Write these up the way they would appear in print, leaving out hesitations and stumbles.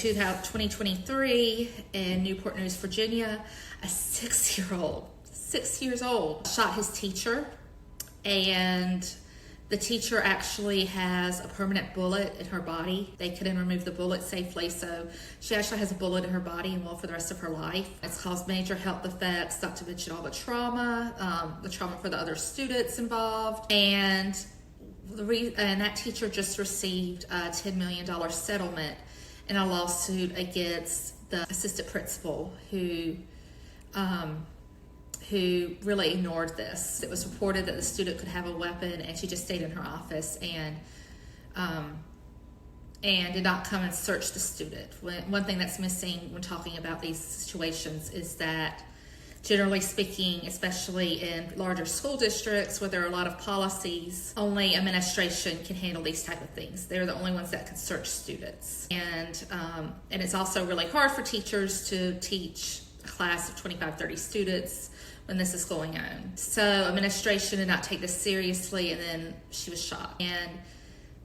2023 in Newport News, Virginia, a 6 years old, shot his teacher, and the teacher actually has a permanent bullet in her body. They couldn't remove the bullet safely, so she actually has a bullet in her body and will for the rest of her life. It's caused major health effects, not to mention all the trauma for the other students involved. And that teacher just received a $10 million settlement in a lawsuit against the assistant principal who really ignored this. It was reported that the student could have a weapon, and she just stayed in her office and did not come and search the student. One thing that's missing when talking about these situations is that, generally speaking, especially in larger school districts where there are a lot of policies, only administration can handle these type of things. They're the only ones that can search students. And it's also really hard for teachers to teach a class of 25, 30 students when this is going on. So administration did not take this seriously, and then she was shot. And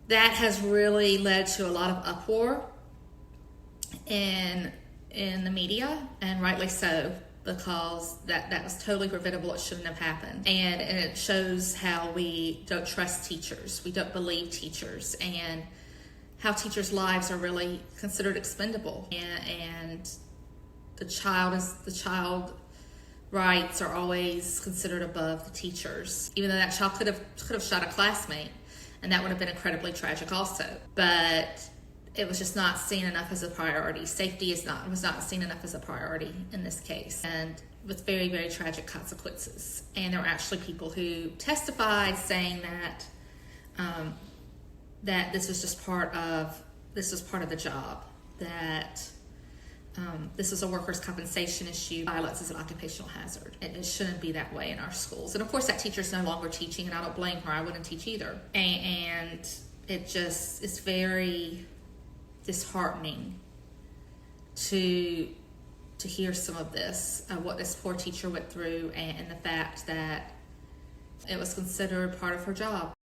that has really led to a lot of uproar in the media, and rightly so, because that was totally preventable. It shouldn't have happened. And it shows how we don't trust teachers. We don't believe teachers, and how teachers' lives are really considered expendable. And the child rights are always considered above the teachers, even though that child could have shot a classmate, and that would have been incredibly tragic also. But it was just not seen enough as a priority. Safety was not seen enough as a priority in this case, and with very, very tragic consequences. And there were actually people who testified saying that that this was just part of the job, that this was a workers' compensation issue. Violence is an occupational hazard. It shouldn't be that way in our schools. And of course, that teacher's no longer teaching, and I don't blame her. I wouldn't teach either. And it just is very disheartening to hear some of this, what this poor teacher went through, and the fact that it was considered part of her job.